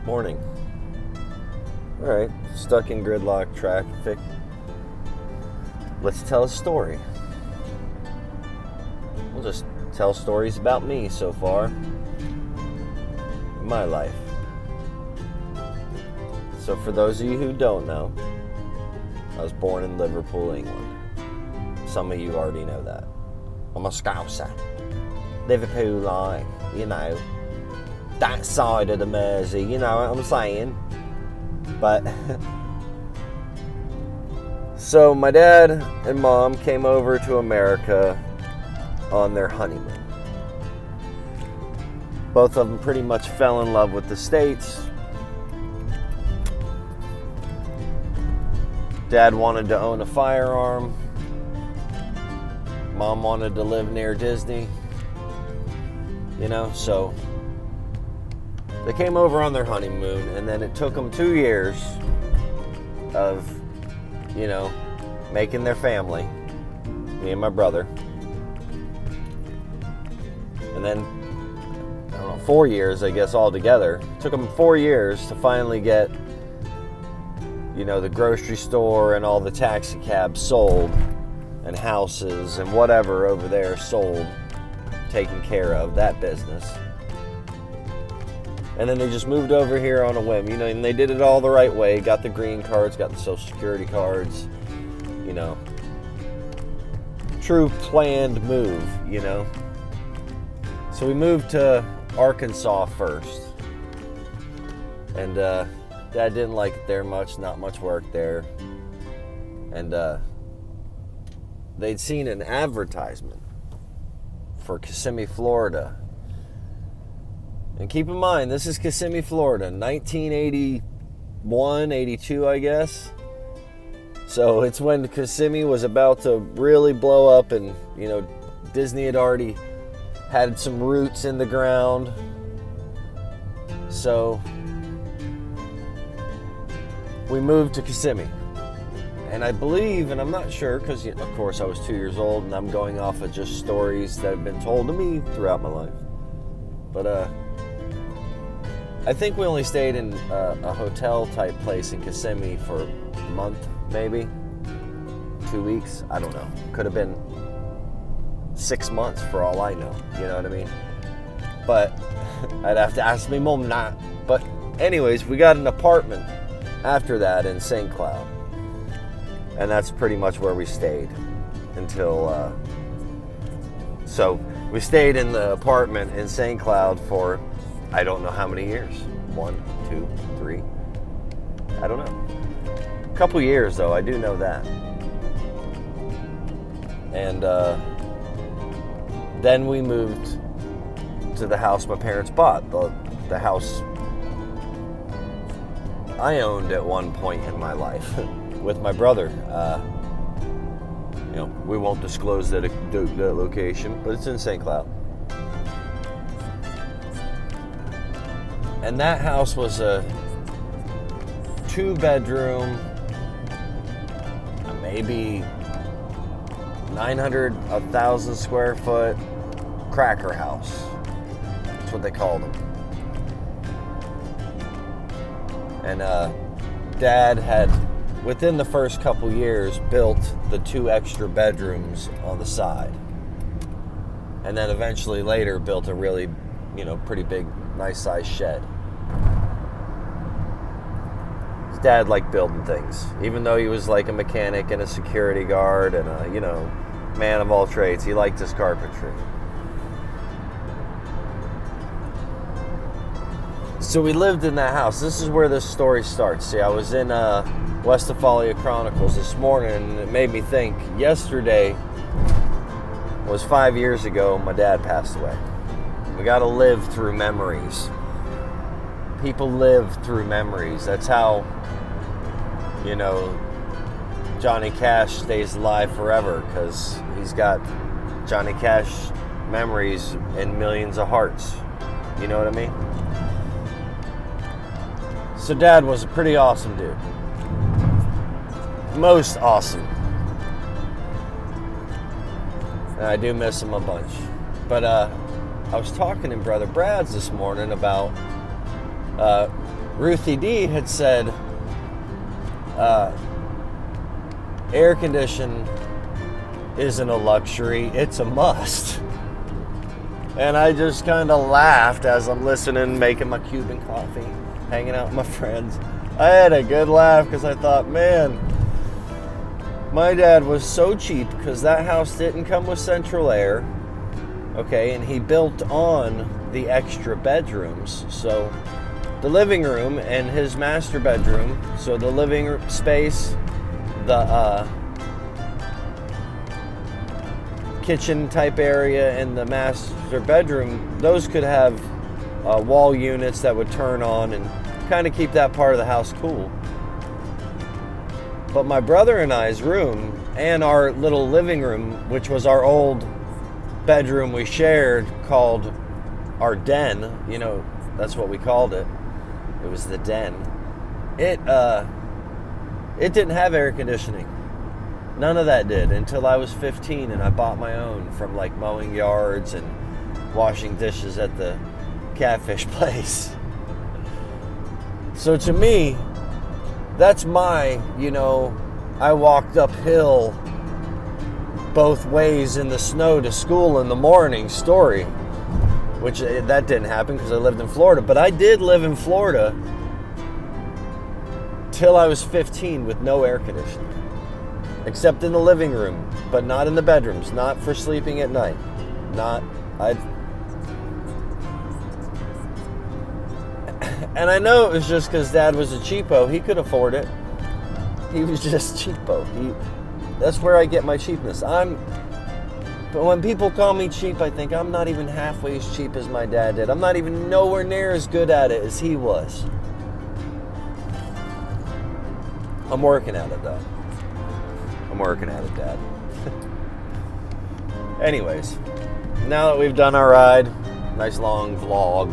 Morning. Alright, stuck in gridlock traffic. Let's tell a story. We'll just tell stories about me so far in my life. So for those of you who don't know, I was born in Liverpool, England. Some of you already know that. I'm a Scouser. Liverpool, like, you know, that side of the Mersey, you know what I'm saying? But so my dad and mom came over to America on their honeymoon. Both of them pretty much fell in love with the States. Dad wanted to own a firearm. Mom wanted to live near Disney. You know, so they came over on their honeymoon, and then it took them 2 years of, you know, making their family, me and my brother. And then, I don't know, 4 years, I guess, altogether. It took them 4 years to finally get, you know, the grocery store and all the taxi cabs sold, and houses and whatever over there sold, taken care of, that business. And then they just moved over here on a whim, you know, and they did it all the right way. Got the green cards, got the Social Security cards, you know. True planned move, you know. So we moved to Arkansas first. And Dad didn't like it there much, not much work there. And they'd seen an advertisement for Kissimmee, Florida. And keep in mind, this is Kissimmee, Florida, 1981, 82, I guess. So it's when Kissimmee was about to really blow up, and, you know, Disney had already had some roots in the ground. So we moved to Kissimmee. And I believe, and I'm not sure, because, of course, I was 2 years old, and I'm going off of just stories that have been told to me throughout my life. But, I think we only stayed in a hotel-type place in Kissimmee for a month, maybe. 2 weeks, I don't know. Could have been 6 months for all I know, you know what I mean? But I'd have to ask me mom that. But anyways, we got an apartment after that in St. Cloud. And that's pretty much where we stayed until, so we stayed in the apartment in St. Cloud for I don't know how many years. 1, 2, 3. I don't know. A couple years, though. I do know that. And then we moved to the house my parents bought. The house I owned at one point in my life with my brother. You know, we won't disclose that location, but it's in St. Cloud. And that house was a 2-bedroom, maybe 900, 1,000 square foot cracker house. That's what they called them. And Dad had, within the first couple years, built the 2 extra bedrooms on the side. And then eventually later built a really, you know, pretty big, nice sized shed. His dad liked building things, even though he was like a mechanic and a security guard and a, you know, man of all trades. He liked his carpentry. So we lived in that house. This is where this story starts. See, I was in Westphalia Chronicles this morning, and it made me think, yesterday was 5 years ago my dad passed away. We got to live through memories. People live through memories. That's how, you know, Johnny Cash stays alive forever, because he's got Johnny Cash memories in millions of hearts. You know what I mean? So Dad was a pretty awesome dude. Most awesome. And I do miss him a bunch. But I was talking in Brother Brad's this morning about Ruthie D had said, air condition isn't a luxury, it's a must. And I just kind of laughed as I'm listening, making my Cuban coffee, hanging out with my friends. I had a good laugh because I thought, man, my dad was so cheap because that house didn't come with central air, okay, and he built on the extra bedrooms. So the living room and his master bedroom, so the living space, the kitchen type area, and the master bedroom, those could have wall units that would turn on and kind of keep that part of the house cool. But my brother and I's room and our little living room, which was our old bedroom we shared, called our den, you know, that's what we called it. It was the den. It didn't have air conditioning. None of that did until I was 15 and I bought my own from like mowing yards and washing dishes at the catfish place. So to me, that's my, you know, I walked uphill both ways in the snow to school in the morning story, which that didn't happen because I lived in Florida. But I did live in Florida till I was 15 with no air conditioning, except in the living room, but not in the bedrooms, not for sleeping at night. And I know it was just because Dad was a cheapo. He could afford it. He was just cheapo. That's where I get my cheapness. But when people call me cheap, I think I'm not even halfway as cheap as my dad did. I'm not even nowhere near as good at it as he was. I'm working at it, though. I'm working at it, Dad. Anyways, now that we've done our ride, nice long vlog,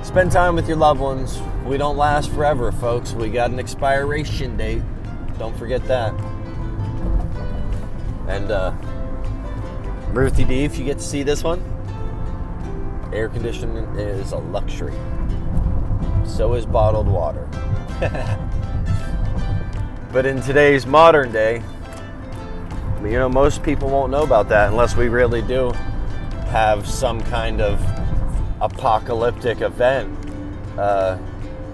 spend time with your loved ones. We don't last forever, folks. We got an expiration date. Don't forget that. And Ruthie D, if you get to see this one, air conditioning is a luxury. So is bottled water. But in today's modern day, you know, most people won't know about that unless we really do have some kind of apocalyptic event.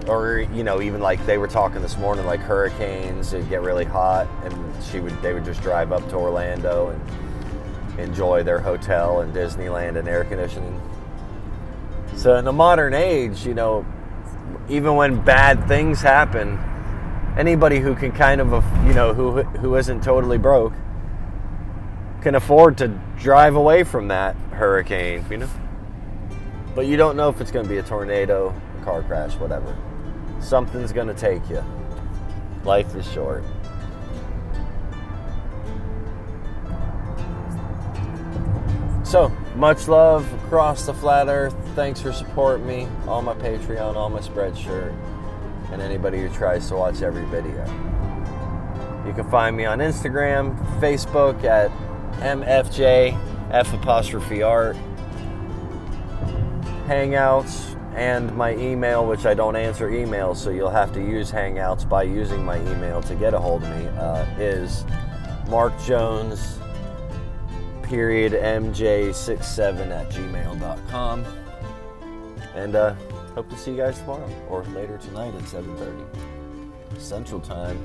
Or, you know, even like they were talking this morning, like hurricanes, it'd get really hot and they would just drive up to Orlando and enjoy their hotel and Disneyland and air conditioning. So in the modern age, you know, even when bad things happen, anybody who can kind of, you know, who isn't totally broke can afford to drive away from that hurricane, you know. But you don't know if it's going to be a tornado, a car crash, whatever. Something's going to take you. Life is short. So, much love across the flat earth. Thanks for supporting me on my Patreon, on my Spreadshirt, and anybody who tries to watch every video. You can find me on Instagram, Facebook at MFJ F''art, Hangouts, and my email, which I don't answer emails, so you'll have to use Hangouts by using my email to get a hold of me, is markjones.mj67@gmail.com. And hope to see you guys tomorrow or later tonight at 7:30 Central Time.